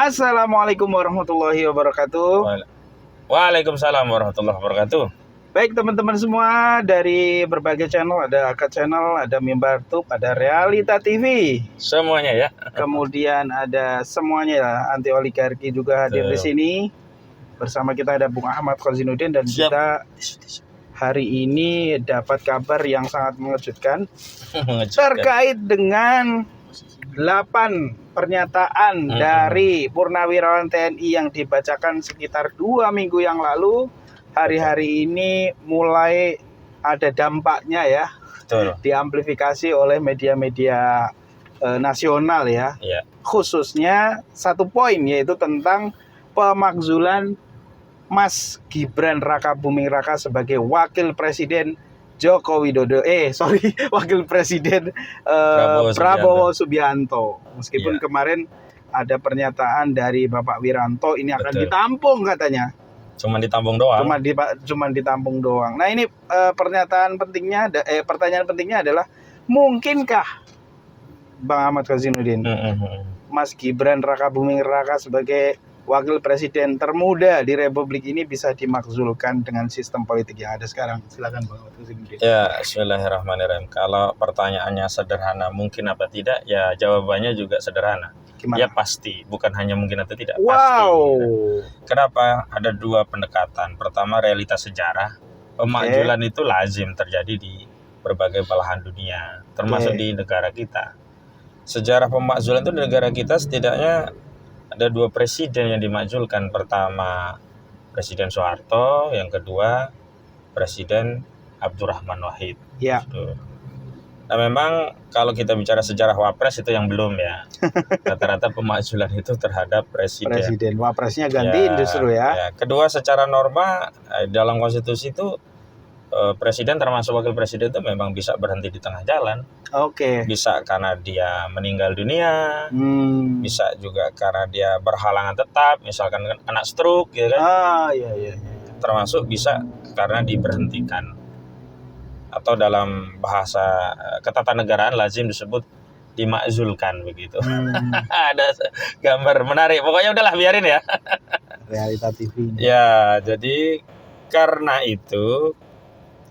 Assalamualaikum warahmatullahi wabarakatuh. Waalaikumsalam warahmatullahi wabarakatuh. Baik teman-teman semua dari berbagai channel, ada Akad Channel, ada Mimbar Tube, ada Realita TV. Semuanya ya. Kemudian ada semuanya ya, anti oligarki juga hadir di sini. Bersama kita ada Bung Ahmad Khozinuddin dan Siap. kita hari ini dapat kabar yang sangat mengejutkan terkait dengan 8 pernyataan dari Purnawirawan TNI yang dibacakan sekitar 2 minggu yang lalu. Hari-hari ini mulai ada dampaknya ya. Betul. Diamplifikasi oleh media-media nasional ya. Khususnya satu poin yaitu tentang pemakzulan Mas Gibran Rakabuming Raka sebagai Wakil Presiden Joko Widodo, Wakil Presiden Prabowo Subianto. Meskipun kemarin ada pernyataan dari Bapak Wiranto ini akan ditampung katanya. Cuma ditampung doang. Cuma ditampung doang. Nah ini pertanyaan pentingnya adalah mungkinkah Bang Ahmad Khozinuddin, Mas Gibran Rakabuming Raka sebagai Wakil Presiden termuda di Republik ini bisa dimakzulkan dengan sistem politik yang ada sekarang? Silakan Bang Ahmad Khozinuddin. Ya, bismillahirrahmanirrahim. Kalau pertanyaannya sederhana mungkin apa tidak, ya jawabannya juga sederhana. Gimana? Ya pasti, bukan hanya mungkin atau tidak, Wow. pasti. Kenapa? Ada 2 pendekatan. Pertama, realitas sejarah. Pemakzulan itu lazim terjadi di berbagai belahan dunia, termasuk di negara kita. Sejarah pemakzulan itu di negara kita setidaknya ada 2 presiden yang dimakzulkan. Pertama Presiden Soeharto, yang kedua Presiden Abdurrahman Wahid. Ya. Nah memang kalau kita bicara sejarah Wapres itu yang belum ya. Rata-rata pemakzulan itu terhadap presiden. Wapresnya gantiin justru ya. Kedua, secara norma dalam konstitusi itu presiden termasuk wakil presiden itu memang bisa berhenti di tengah jalan. Bisa karena dia meninggal dunia, bisa juga karena dia berhalangan tetap, misalkan kena stroke, ya kan? Iya. Termasuk bisa karena diberhentikan. Atau dalam bahasa ketatanegaraan lazim disebut dimakzulkan begitu. Ada gambar menarik. Pokoknya udahlah biarin ya. Realita TV. Ya, jadi karena itu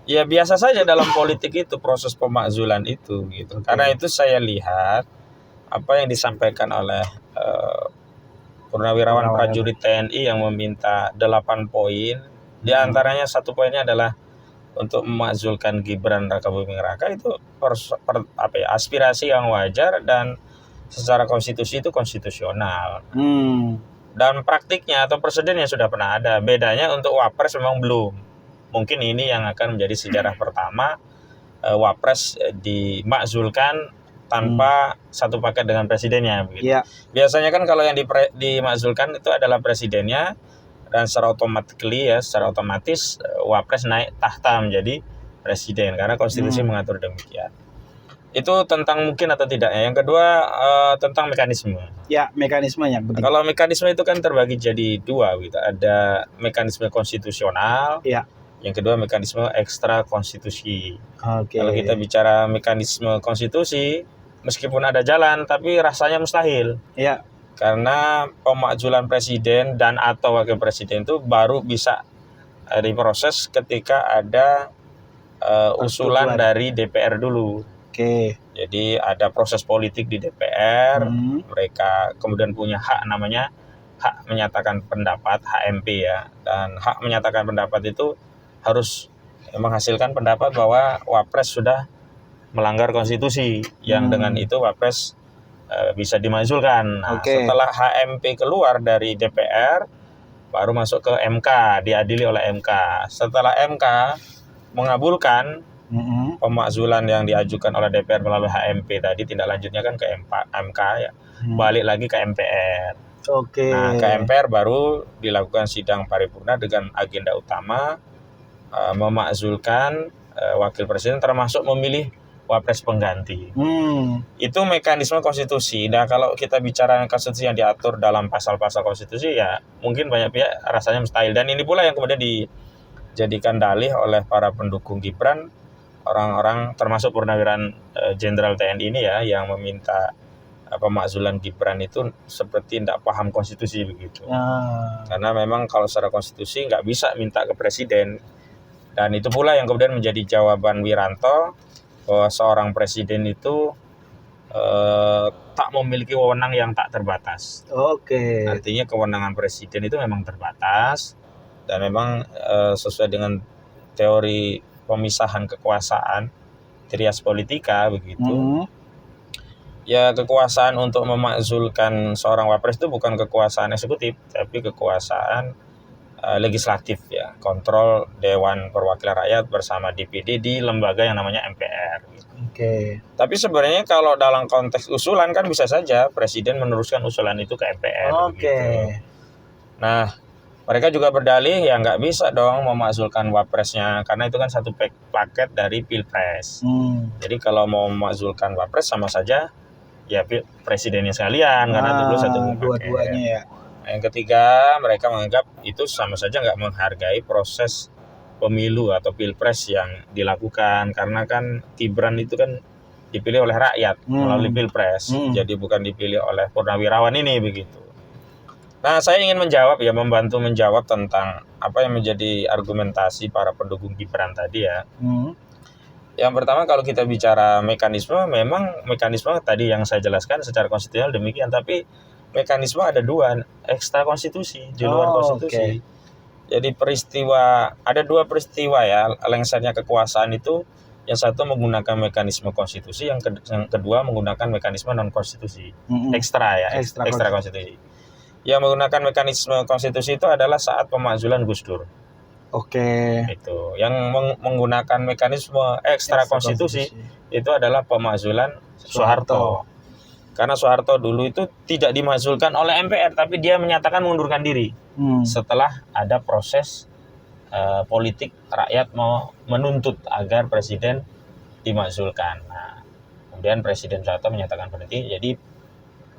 ya biasa saja dalam politik itu proses pemakzulan itu gitu. Karena itu saya lihat apa yang disampaikan oleh Purnawirawan prajurit TNI yang meminta 8 poin. Di antaranya 1 poinnya adalah untuk memakzulkan Gibran Rakabuming Raka itu aspirasi yang wajar dan secara konstitusi itu konstitusional. Dan praktiknya atau presidennya sudah pernah ada. Bedanya untuk Wapres memang belum. Mungkin ini yang akan menjadi sejarah pertama Wapres dimakzulkan tanpa satu paket dengan presidennya begitu. Biasanya kan kalau yang dimakzulkan itu adalah presidennya dan secara otomatis Wapres naik tahta menjadi presiden karena konstitusi mengatur demikian. Itu tentang mungkin atau tidaknya. Yang kedua tentang mekanisme. Ya, mekanismenya penting. Kalau mekanisme itu kan terbagi jadi 2 gitu. Ada mekanisme konstitusional. Yang kedua mekanisme ekstra konstitusi. Kalau kita bicara mekanisme konstitusi, meskipun ada jalan tapi rasanya mustahil. Karena pemakzulan presiden dan atau wakil presiden itu baru bisa diproses ketika ada usulan dari DPR dulu. Jadi ada proses politik di DPR, mereka kemudian punya hak namanya hak menyatakan pendapat, HMP ya. Dan hak menyatakan pendapat itu harus menghasilkan pendapat bahwa Wapres sudah melanggar konstitusi, yang dengan itu Wapres bisa dimakzulkan. Nah, setelah HMP keluar dari DPR, baru masuk ke MK, diadili oleh MK. Setelah MK mengabulkan pemakzulan yang diajukan oleh DPR melalui HMP tadi, tindak lanjutnya kan ke MK ya, balik lagi ke MPR. Nah, ke MPR baru dilakukan sidang paripurna dengan agenda utama memakzulkan wakil presiden termasuk memilih Wapres pengganti. Itu mekanisme konstitusi. Nah, kalau kita bicara konstitusi yang diatur dalam pasal-pasal konstitusi, ya mungkin banyak pihak rasanya mustahil. Dan ini pula yang kemudian dijadikan dalih oleh para pendukung Gibran, orang-orang termasuk Purnawirawan Jenderal TNI ini ya, yang meminta pemakzulan Gibran itu seperti tidak paham konstitusi begitu. Karena memang kalau secara konstitusi nggak bisa minta ke presiden. Dan itu pula yang kemudian menjadi jawaban Wiranto bahwa seorang presiden itu tak memiliki wewenang yang tak terbatas. Artinya kewenangan presiden itu memang terbatas dan memang sesuai dengan teori pemisahan kekuasaan, trias politika begitu. Ya kekuasaan untuk memakzulkan seorang wapres itu bukan kekuasaan eksekutif, tapi kekuasaan legislatif ya, kontrol Dewan Perwakilan Rakyat bersama DPD di lembaga yang namanya MPR. Tapi sebenarnya kalau dalam konteks usulan kan bisa saja presiden meneruskan usulan itu ke MPR. Gitu. Nah, mereka juga berdalih ya nggak bisa dong memakzulkan wapresnya karena itu kan satu paket dari pilpres. Jadi kalau mau memakzulkan wapres sama saja ya presidennya sekalian karena dulu satu paket. Dua-duanya ya. Yang ketiga, mereka menganggap itu sama saja nggak menghargai proses pemilu atau pilpres yang dilakukan karena kan Gibran itu kan dipilih oleh rakyat melalui pilpres, jadi bukan dipilih oleh purnawirawan ini begitu. Nah, saya ingin membantu menjawab tentang apa yang menjadi argumentasi para pendukung Gibran tadi ya. Yang pertama kalau kita bicara mekanisme, memang mekanisme tadi yang saya jelaskan secara konstitusional demikian, tapi mekanisme ada dua, ekstra konstitusi, di luar konstitusi. Jadi ada dua peristiwa ya, lengsernya kekuasaan itu, yang satu menggunakan mekanisme konstitusi, yang kedua menggunakan mekanisme non konstitusi, ekstra konstitusi. Yang menggunakan mekanisme konstitusi itu adalah saat pemakzulan Gus Dur. Itu. Yang menggunakan mekanisme ekstra konstitusi itu adalah pemakzulan Soeharto. Karena Soeharto dulu itu tidak dimakzulkan oleh MPR, tapi dia menyatakan mengundurkan diri setelah ada proses politik rakyat mau menuntut agar presiden dimakzulkan. Nah, kemudian Presiden Soeharto menyatakan berhenti. Jadi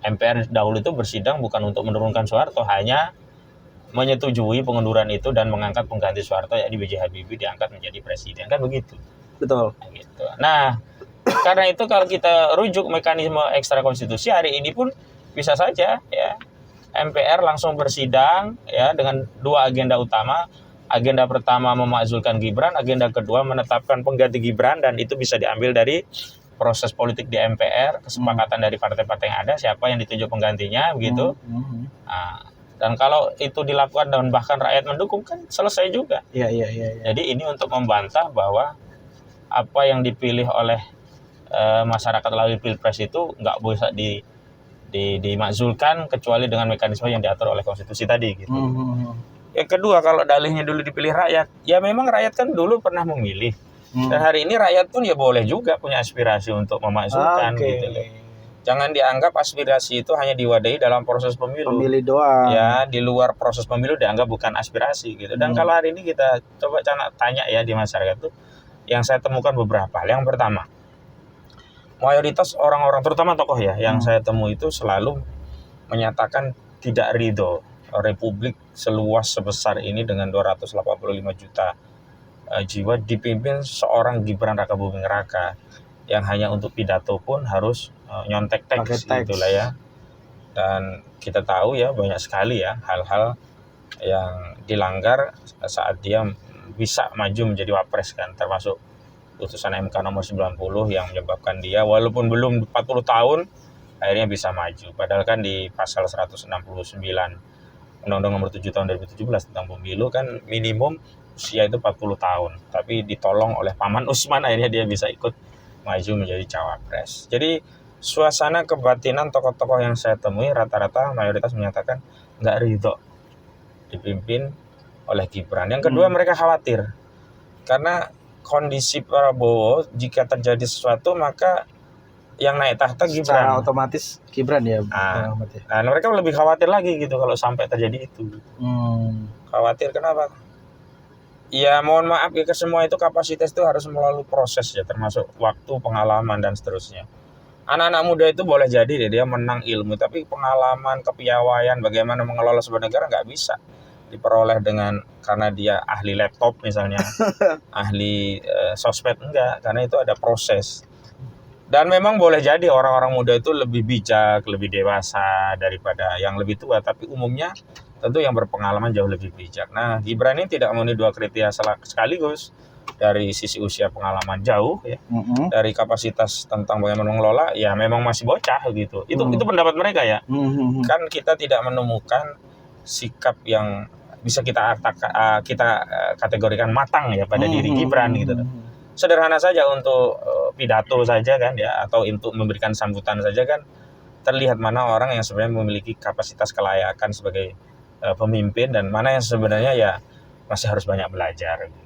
MPR dahulu itu bersidang bukan untuk menurunkan Soeharto, hanya menyetujui pengunduran itu dan mengangkat pengganti Soeharto, yakni B.J. Habibie diangkat menjadi presiden, kan begitu. Betul. Gitu. Nah, karena itu kalau kita rujuk mekanisme ekstra konstitusi hari ini pun bisa saja ya MPR langsung bersidang ya dengan dua agenda utama. Agenda pertama memakzulkan Gibran, agenda kedua menetapkan pengganti Gibran, dan itu bisa diambil dari proses politik di MPR, kesepakatan dari partai-partai yang ada siapa yang ditunjuk penggantinya begitu. Nah, dan kalau itu dilakukan dan bahkan rakyat mendukung kan selesai juga. Jadi ini untuk membantah bahwa apa yang dipilih oleh masyarakat melalui pilpres itu nggak bisa dimakzulkan kecuali dengan mekanisme yang diatur oleh konstitusi tadi gitu. Yang kedua, kalau dalihnya dulu dipilih rakyat, ya memang rakyat kan dulu pernah memilih. Dan hari ini rakyat pun ya boleh juga punya aspirasi untuk memakzulkan gitu loh. Jangan dianggap aspirasi itu hanya diwadahi dalam proses pemilu. Pemilih doang. Ya, di luar proses pemilu dianggap bukan aspirasi gitu. Dan kalau hari ini kita coba tanya ya di masyarakat tuh, yang saya temukan beberapa. Yang pertama, mayoritas orang-orang, terutama tokoh ya, yang saya temui itu selalu menyatakan tidak ridho Republik seluas sebesar ini dengan 285 juta jiwa dipimpin seorang Gibran Rakabuming Raka yang hanya untuk pidato pun harus nyontek teks gitulah ya. Dan kita tahu ya banyak sekali ya hal-hal yang dilanggar saat dia bisa maju menjadi wapres kan, termasuk putusan MK nomor 90 yang menyebabkan dia walaupun belum 40 tahun akhirnya bisa maju. Padahal kan di pasal 169 Undang-Undang nomor 7 tahun 2017 tentang pemilu kan minimum usia itu 40 tahun. Tapi ditolong oleh Paman Usman akhirnya dia bisa ikut maju menjadi cawapres. Jadi suasana kebatinan tokoh-tokoh yang saya temui rata-rata mayoritas menyatakan nggak ridho dipimpin oleh Gibran. Yang kedua mereka khawatir karena kondisi Prabowo jika terjadi sesuatu maka yang naik tahta Gibran. Secara otomatis Gibran ya. Nah, mereka lebih khawatir lagi gitu kalau sampai terjadi itu. Khawatir kenapa? Ya mohon maaf ya, ke semua itu kapasitas itu harus melalui proses ya, termasuk waktu, pengalaman dan seterusnya. Anak-anak muda itu boleh jadi dia menang ilmu, tapi pengalaman, kepiawaian, bagaimana mengelola sebuah negara nggak bisa diperoleh karena dia ahli laptop misalnya, ahli sosmed, enggak, karena itu ada proses. Dan memang boleh jadi orang-orang muda itu lebih bijak, lebih dewasa daripada yang lebih tua, tapi umumnya tentu yang berpengalaman jauh lebih bijak. Nah, Gibran ini tidak memenuhi dua kriteria sekaligus. Dari sisi usia pengalaman jauh ya, dari kapasitas tentang bagaimana mengelola, ya memang masih bocah gitu. Itu pendapat mereka ya. Kan kita tidak menemukan sikap yang bisa kita kategorikan matang ya pada diri Gibran gitu. Sederhana saja untuk pidato saja kan ya, atau untuk memberikan sambutan saja kan terlihat mana orang yang sebenarnya memiliki kapasitas kelayakan sebagai pemimpin dan mana yang sebenarnya ya masih harus banyak belajar gitu.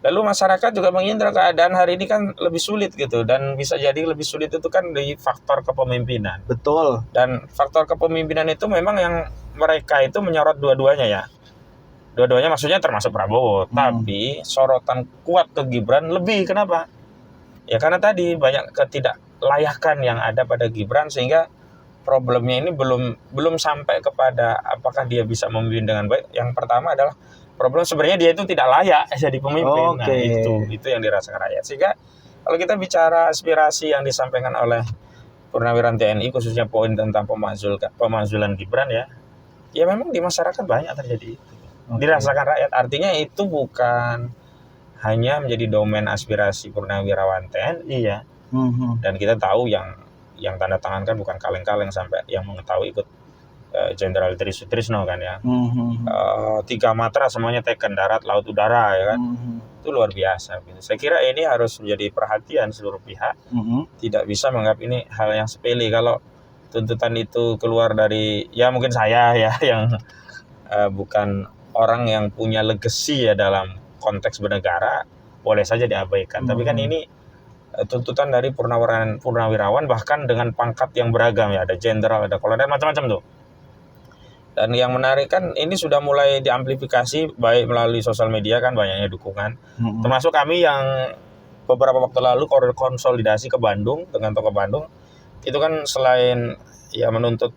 Lalu masyarakat juga mengindra keadaan hari ini kan lebih sulit gitu, dan bisa jadi lebih sulit itu kan dari faktor kepemimpinan. Betul. Dan faktor kepemimpinan itu memang yang mereka itu menyorot dua-duanya ya. Dua-duanya maksudnya termasuk Prabowo, tapi sorotan kuat ke Gibran lebih. Kenapa? Ya karena tadi banyak ketidaklayakan yang ada pada Gibran, sehingga problemnya ini belum sampai kepada apakah dia bisa memimpin dengan baik. Yang pertama adalah problem sebenarnya dia itu tidak layak jadi pemimpin. Nah, itu yang dirasakan rakyat. Sehingga kalau kita bicara aspirasi yang disampaikan oleh Purnawirawan TNI, khususnya poin tentang pemakzulan Gibran ya memang di masyarakat banyak terjadi itu. Dirasakan rakyat, artinya itu bukan hanya menjadi domain aspirasi Purnawirawan TNI ya. Dan kita tahu yang tanda tangan kan bukan kaleng-kaleng, sampai yang mengetahui ikut Jenderal Trisno kan ya. 3 matra semuanya teken, darat, laut, udara ya kan. Itu luar biasa gitu. Saya kira ini harus menjadi perhatian seluruh pihak. Tidak bisa menganggap ini hal yang sepele. Kalau tuntutan itu keluar dari ya mungkin saya ya yang bukan orang yang punya legacy ya dalam konteks bernegara, boleh saja diabaikan. Tapi kan ini tuntutan dari purnawirawan bahkan dengan pangkat yang beragam ya, ada jenderal, ada kolonel, macam-macam tuh. Dan yang menarik kan ini sudah mulai diamplifikasi baik melalui sosial media kan, banyaknya dukungan. Termasuk kami yang beberapa waktu lalu konsolidasi ke Bandung dengan tokoh Bandung, itu kan selain ya menuntut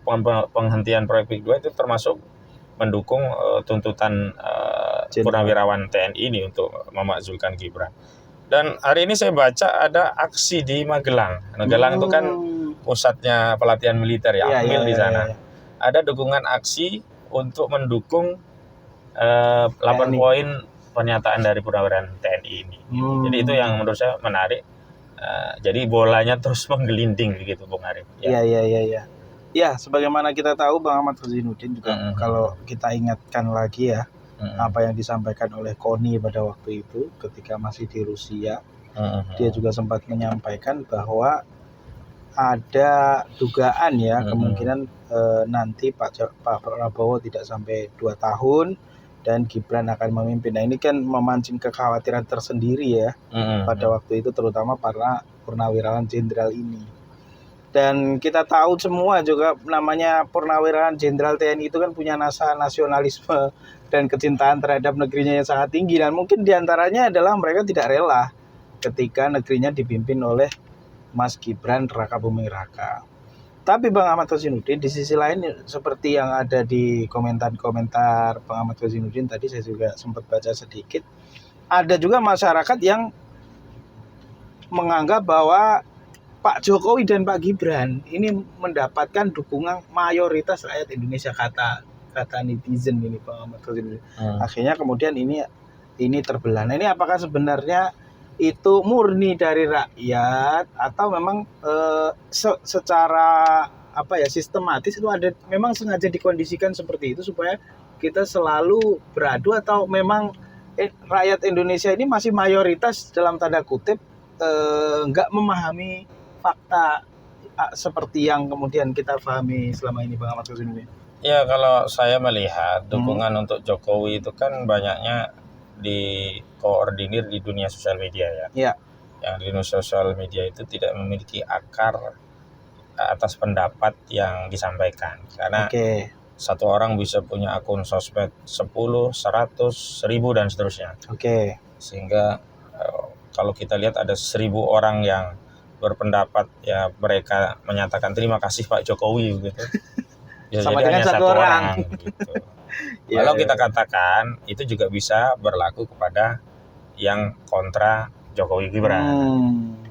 penghentian proyek PIK 2 itu termasuk mendukung tuntutan Purnawirawan TNI ini untuk memakzulkan Gibran. Dan hari ini saya baca ada aksi di Magelang. Magelang itu kan pusatnya pelatihan militer ya, Akmil di sana. Ada dukungan aksi untuk mendukung 8 poin pernyataan dari Purnawirawan TNI ini. Jadi itu yang menurut saya menarik. Jadi bolanya terus menggelinding begitu, Bung Arif. Iya. Ya, sebagaimana kita tahu Bang Ahmad Fazinuddin juga kalau kita ingatkan lagi ya, apa yang disampaikan oleh Koni pada waktu itu ketika masih di Rusia, dia juga sempat menyampaikan bahwa ada dugaan ya kemungkinan nanti Pak Prabowo tidak sampai 2 tahun dan Gibran akan memimpin. Nah ini kan memancing kekhawatiran tersendiri ya pada waktu itu, terutama para purnawirawan jenderal ini. Dan kita tahu semua juga namanya Purnawirawan Jenderal TNI itu kan punya nasionalisme dan kecintaan terhadap negerinya yang sangat tinggi. Dan mungkin diantaranya adalah mereka tidak rela ketika negerinya dipimpin oleh Mas Gibran Raka Buming Raka. Tapi Bang Ahmad Fazinuddin di sisi lain seperti yang ada di komentar Bang Ahmad Fazinuddin tadi saya juga sempat baca sedikit, ada juga masyarakat yang menganggap bahwa Pak Jokowi dan Pak Gibran ini mendapatkan dukungan mayoritas rakyat Indonesia, kata netizen ini Pak Ahmad Fazinuddin. Akhirnya kemudian ini terbelah. Nah, ini apakah sebenarnya itu murni dari rakyat atau memang secara sistematis itu ada memang sengaja dikondisikan seperti itu supaya kita selalu beradu, atau memang rakyat Indonesia ini masih mayoritas dalam tanda kutip nggak memahami fakta seperti yang kemudian kita pahami selama ini Bang Ahmad Fazinuddin? Ya kalau saya melihat dukungan untuk Jokowi itu kan banyaknya dikoordinir di dunia sosial media ya. Yang di dunia sosial media itu tidak memiliki akar atas pendapat yang disampaikan. Karena satu orang bisa punya akun sosmed 10, 100, 1000 dan seterusnya. Sehingga kalau kita lihat ada 1000 orang yang berpendapat ya mereka menyatakan terima kasih Pak Jokowi gitu. Sama dengan satu orang gitu. Kalau kita katakan itu juga bisa berlaku kepada yang kontra Jokowi Gibran.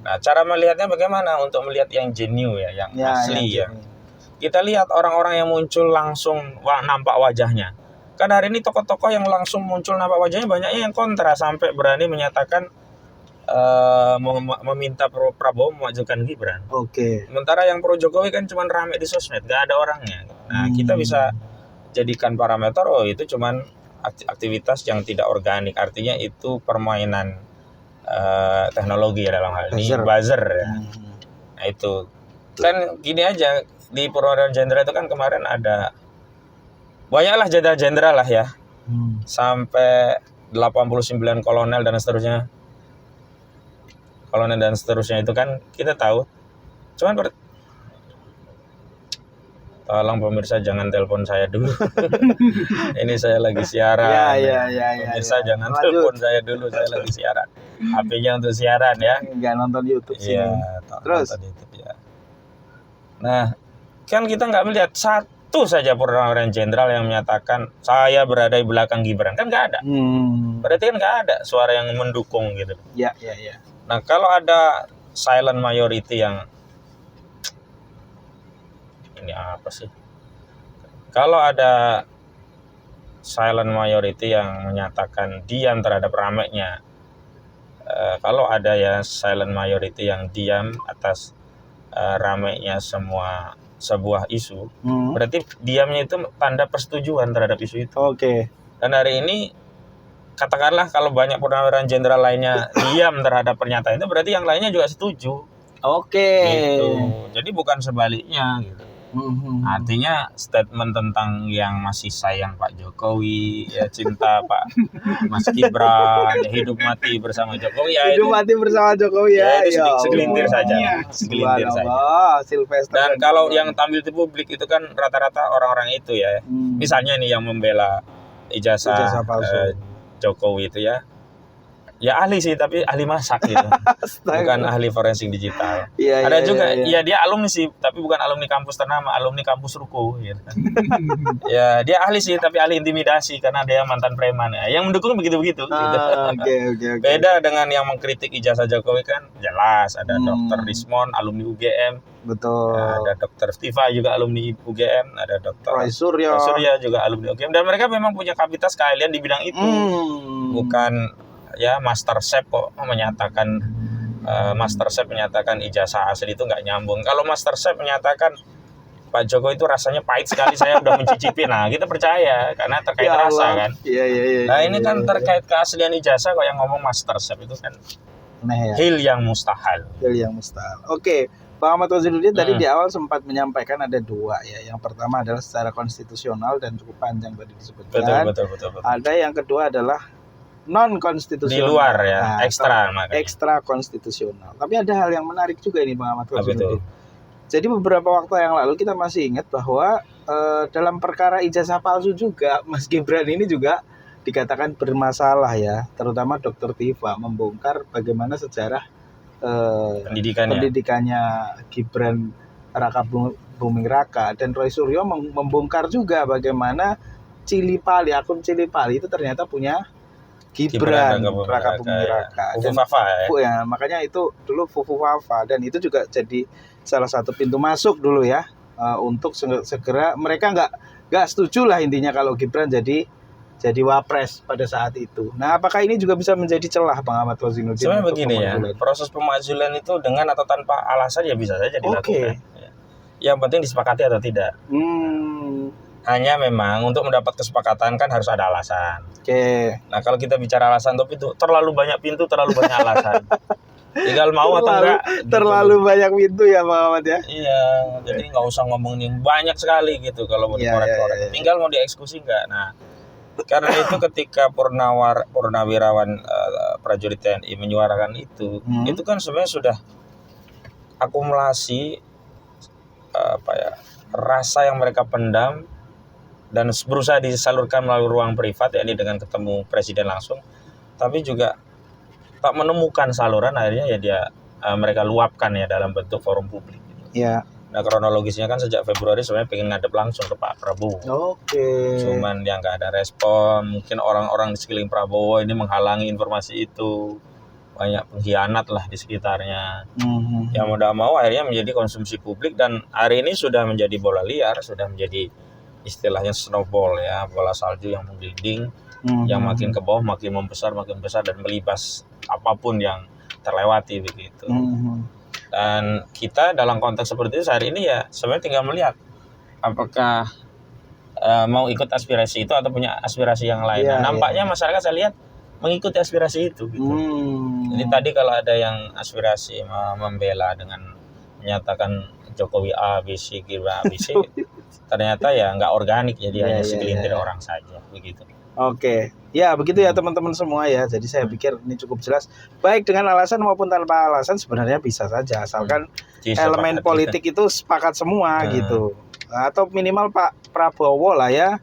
Nah, cara melihatnya bagaimana untuk melihat yang genuine ya, yang asli ya. Kita lihat orang-orang yang muncul langsung nampak wajahnya. Kan hari ini tokoh-tokoh yang langsung muncul nampak wajahnya banyaknya yang kontra sampai berani menyatakan meminta Prabowo memajukan Gibran. Sementara yang pro Jokowi kan cuma rame di sosmed, gak ada orangnya. Nah, kita bisa jadikan parameter itu cuma aktivitas yang tidak organik, artinya itu permainan teknologi dalam hal ini buzzer ya. Nah itu kan gini aja, di Purnawiran Jenderal itu kan kemarin ada banyaklah jenderal-jenderal lah ya, sampai 89 kolonel dan seterusnya itu kan kita tahu. Cuman tolong pemirsa jangan telepon saya dulu. Ini saya lagi siaran. Pemirsa jangan telepon saya dulu, saya lagi siaran. HP-nya untuk siaran ya. Enggak nonton YouTube sih. Terus nonton YouTube ya. Nah, kan kita nggak melihat satu saja Purnawiran Jenderal yang menyatakan saya berada di belakang Gibran, kan nggak ada. Berarti kan nggak ada suara yang mendukung gitu. Iya. Nah, kalau ada silent majority yang ini apa sih? Kalau ada silent majority yang menyatakan diam terhadap ramainya, kalau ada ya silent majority yang diam atas ramainya sebuah isu, berarti diamnya itu tanda persetujuan terhadap isu itu. Dan hari ini katakanlah kalau banyak Purnawiran Jenderal lainnya diam terhadap pernyataan itu, berarti yang lainnya juga setuju. Gitu. Jadi bukan sebaliknya gitu. Artinya statement tentang yang masih sayang Pak Jokowi, ya cinta Pak Mas Gibran, hidup mati bersama Jokowi ya, mati bersama Jokowi ya, itu segelintir saja. Dan kalau yang tampil di publik itu kan rata-rata orang-orang itu ya. Misalnya nih yang membela ijazah palsu Jokowi itu ya ahli sih, tapi ahli masak gitu. Bukan ahli forensik digital. Ada juga dia alumni sih, tapi bukan alumni kampus ternama, alumni kampus Ruko gitu. Ya dia ahli sih, tapi ahli intimidasi karena dia mantan preman ya. Yang mendukung begitu-begitu gitu. Beda dengan yang mengkritik ijazah Jokowi kan jelas ada Dr. Rismon alumni UGM. Betul. Ada Dr. Stiva juga alumni UGM, ada Dr. Roy Suryo juga alumni UGM, dan mereka memang punya kapasitas keahlian di bidang itu. Bukan ya Master Chef kok menyatakan ijazah asli itu nggak nyambung. Kalau Master Chef menyatakan Pak Jokowi itu rasanya pahit sekali, saya udah mencicipi, nah kita percaya karena terkait rasa kan. Nah ini kan terkait keaslian ijazah kok yang ngomong Master Chef itu kan hil yang mustahil. Oke, Pak Ahmad Waziruddin tadi di awal sempat menyampaikan ada dua ya. Yang pertama adalah secara konstitusional dan cukup panjang tadi disebutkan. Betul. Ada yang kedua adalah non konstitusional, di luar ya, ekstra konstitusional. Tapi ada hal yang menarik juga ini Bang Ahmad Waziruddin. Jadi beberapa waktu yang lalu kita masih ingat bahwa dalam perkara ijazah palsu juga Mas Gibran ini juga dikatakan bermasalah ya, terutama Dr. Tiva membongkar bagaimana sejarah pendidikannya Gibran Raka Buming Raka, dan Roy Suryo membongkar juga bagaimana akun Cili Pali itu ternyata punya Gibran Raka Buming Raka. Ya, makanya itu dulu Fufu Fafa, dan itu juga jadi salah satu pintu masuk dulu ya, untuk segera mereka nggak setuju lah intinya kalau Gibran jadi wapres pada saat itu. Nah, apakah ini juga bisa menjadi celah Bang Ahmad Waziruddin? Sebenarnya begini ya, proses pemazulan itu dengan atau tanpa alasan ya bisa saja dilakukan. Yang penting disepakati atau tidak. Hanya memang untuk mendapat kesepakatan kan harus ada alasan. Nah, kalau kita bicara alasan itu terlalu banyak pintu, terlalu banyak alasan. Tinggal mau atau enggak. Terlalu banyak pintu ya Pak Ahmad ya. Iya, jadi nggak usah ngomongin banyak sekali gitu kalau mau dikorek-korek. Tinggal mau dieksekusi enggak. Nah, karena itu ketika purnawirawan prajurit TNI menyuarakan itu kan sebenarnya sudah akumulasi rasa yang mereka pendam dan berusaha disalurkan melalui ruang privat, yakni dengan ketemu presiden langsung, tapi juga tak menemukan saluran, akhirnya ya mereka luapkan ya dalam bentuk forum publik gitu. Nah, kronologisnya kan sejak Februari sebenarnya pengen ngadep langsung ke Pak Prabowo. Cuman yang nggak ada respon, mungkin orang-orang di sekeliling Prabowo ini menghalangi informasi itu. banyak pengkhianat lah di sekitarnya. Yang mau tidak mau akhirnya menjadi konsumsi publik, dan hari ini sudah menjadi bola liar, sudah menjadi istilahnya snowball ya, bola salju yang menggelinding, yang makin ke bawah makin membesar dan melibas apapun yang terlewati begitu. Dan kita dalam konteks seperti itu hari ini ya sebenarnya tinggal melihat apakah mau ikut aspirasi itu atau punya aspirasi yang lain. Nampaknya masyarakat saya lihat mengikuti aspirasi itu gitu. Jadi tadi kalau ada yang aspirasi membela dengan menyatakan Jokowi A, B, C, kira A, B, C, ternyata ya nggak organik, jadi hanya segelintir orang saja begitu. Oke, ya begitu ya teman-teman semua ya. Jadi saya pikir ini cukup jelas. Baik dengan alasan maupun tanpa alasan sebenarnya bisa saja, asalkan elemen politik itu sepakat semua gitu. Atau minimal Pak Prabowo lah ya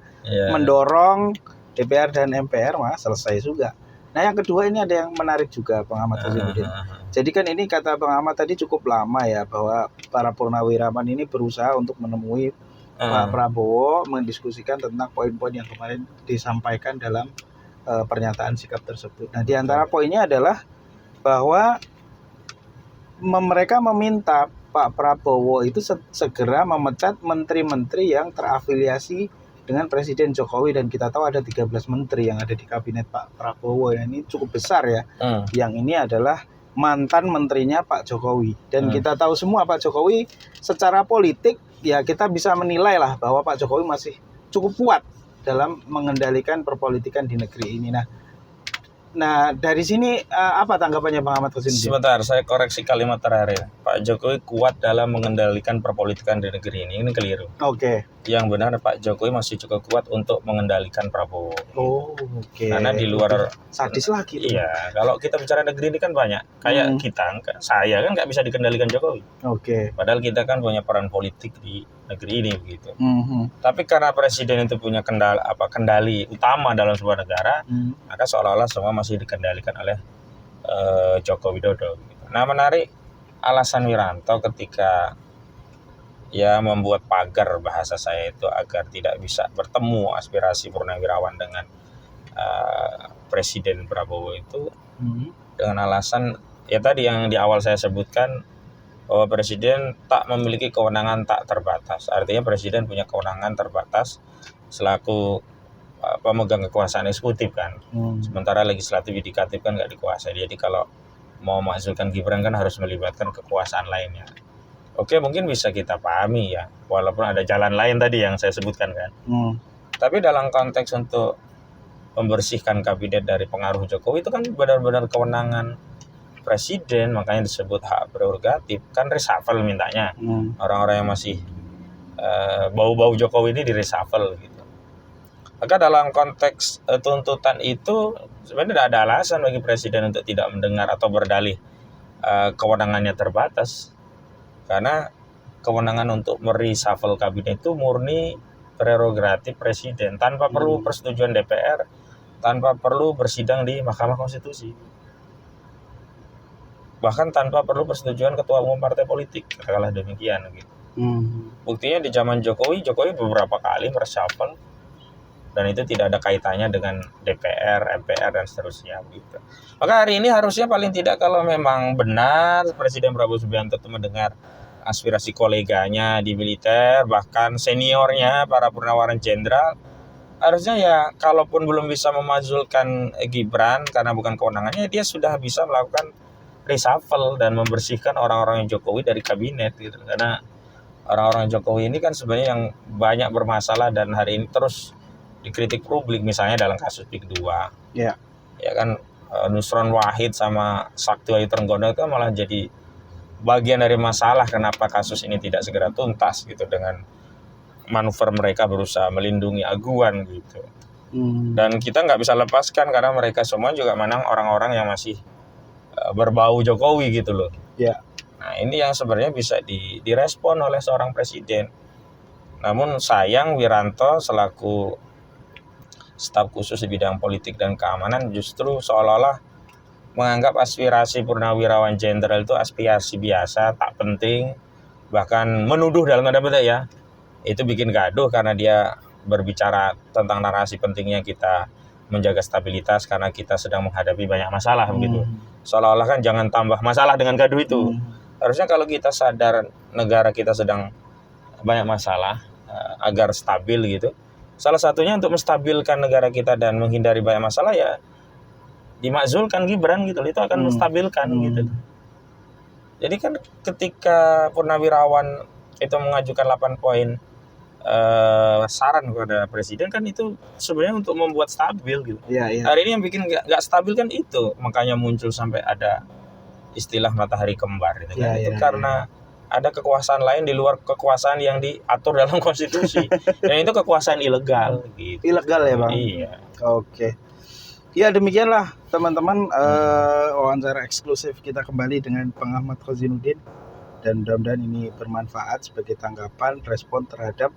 mendorong DPR dan MPR, mah selesai juga. Nah yang kedua ini ada yang menarik juga Bang Ahmad Hussainuddin. Jadi kan ini kata Bang Ahmad tadi cukup lama ya, bahwa para purnawirawan ini berusaha untuk menemui Pak Prabowo, mendiskusikan tentang poin-poin yang kemarin disampaikan dalam pernyataan sikap tersebut. Nah di antara poinnya adalah bahwa mereka meminta Pak Prabowo itu segera memecat menteri-menteri yang terafiliasi dengan Presiden Jokowi, dan kita tahu ada 13 menteri yang ada di kabinet Pak Prabowo ya, ini cukup besar ya. Yang ini adalah mantan menterinya Pak Jokowi, dan kita tahu semua Pak Jokowi secara politik ya kita bisa menilai lah bahwa Pak Jokowi masih cukup kuat dalam mengendalikan perpolitikan di negeri ini. Nah dari sini apa tanggapannya Bang Ahmad Hussainuddin? Sebentar, saya koreksi kalimat terakhir. Pak Jokowi kuat dalam mengendalikan perpolitikan di negeri ini keliru. Oke. Yang benar Pak Jokowi masih cukup kuat untuk mengendalikan Prabowo. Oke. Karena di luar sadis lagi. Iya, kalau kita bicara negeri ini kan banyak. Kayak saya kan nggak bisa dikendalikan Jokowi. Oke. Padahal kita kan punya peran politik di negeri ini begitu. Tapi karena presiden itu punya kendali utama dalam sebuah negara, maka seolah-olah semua masih dikendalikan oleh Joko Widodo. Gitu. Nah menarik alasan Wiranto ketika membuat pagar, bahasa saya itu, agar tidak bisa bertemu aspirasi purnawirawan dengan Presiden Prabowo itu dengan alasan ya tadi yang di awal saya sebutkan, bahwa Presiden tak memiliki kewenangan tak terbatas. Artinya Presiden punya kewenangan terbatas selaku pemegang kekuasaan eksekutif kan. Sementara legislatif yudikatif kan nggak dikuasai. Jadi kalau mau menghasilkan Gibran kan harus melibatkan kekuasaan lainnya. Oke, mungkin bisa kita pahami ya, walaupun ada jalan lain tadi yang saya sebutkan kan. Tapi dalam konteks untuk membersihkan kabinet dari pengaruh Jokowi itu kan benar-benar kewenangan Presiden, makanya disebut hak prerogatif, kan reshuffle mintanya. Orang-orang yang masih bau-bau Jokowi ini di reshuffle gitu. Maka dalam konteks tuntutan itu sebenarnya tidak ada alasan bagi Presiden untuk tidak mendengar atau berdalih kewenangannya terbatas. Karena kewenangan untuk mereshuffle kabinet itu murni prerogatif Presiden, tanpa perlu persetujuan DPR, tanpa perlu bersidang di Mahkamah Konstitusi. Bahkan tanpa perlu persetujuan ketua umum partai politik, katakanlah demikian gitu. Buktinya di zaman Jokowi beberapa kali mereshuffle, dan itu tidak ada kaitannya dengan DPR, MPR dan seterusnya gitu. Maka hari ini harusnya paling tidak kalau memang benar Presiden Prabowo Subianto itu mendengar aspirasi koleganya di militer, bahkan seniornya para purnawirawan jenderal, harusnya ya kalaupun belum bisa memajulkan Gibran karena bukan kewenangannya, dia sudah bisa melakukan reshuffle dan membersihkan orang-orang Jokowi dari kabinet gitu. Karena orang-orang Jokowi ini kan sebenarnya yang banyak bermasalah dan hari ini terus dikritik publik, misalnya dalam kasus PIK 2. Ya kan Nusron Wahid sama Sakti Wahyu Trenggono itu malah jadi bagian dari masalah kenapa kasus ini tidak segera tuntas gitu, dengan manuver mereka berusaha melindungi aguan gitu. Dan kita nggak bisa lepaskan karena mereka semua juga menang orang-orang yang masih berbau Jokowi gitu loh. Nah ini yang sebenarnya bisa direspon oleh seorang presiden. Namun sayang Wiranto selaku staf khusus di bidang politik dan keamanan justru seolah-olah menganggap aspirasi purnawirawan jenderal itu aspirasi biasa, tak penting, bahkan menuduh dalam tanda petik ya, itu bikin gaduh karena dia berbicara tentang narasi pentingnya kita menjaga stabilitas karena kita sedang menghadapi banyak masalah begitu. Seolah-olah kan jangan tambah masalah dengan gaduh itu. Harusnya kalau kita sadar negara kita sedang banyak masalah agar stabil gitu. Salah satunya untuk menstabilkan negara kita dan menghindari banyak masalah ya dimakzulkan Gibran gitu. Itu akan menstabilkan gitu. Jadi kan ketika Purnawirawan itu mengajukan 8 poin saran kepada presiden kan itu sebenarnya untuk membuat stabil gitu. Hari ini yang bikin nggak stabil kan itu, makanya muncul sampai ada istilah matahari kembar gitu kan. Itu karena ada kekuasaan lain di luar kekuasaan yang diatur dalam konstitusi. Dan itu kekuasaan ilegal gitu. Ilegal ya, Bang? Iya. Oke. Ya demikianlah teman-teman wawancara eksklusif kita kembali dengan Bang Ahmad Khozinuddin, dan mudah-mudahan ini bermanfaat sebagai tanggapan respon terhadap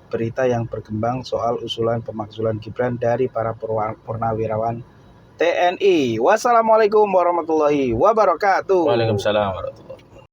berita yang berkembang soal usulan pemakzulan Gibran dari para purnawirawan TNI. Wassalamualaikum warahmatullahi wabarakatuh. Waalaikumsalam warahmatullahi wabarakatuh.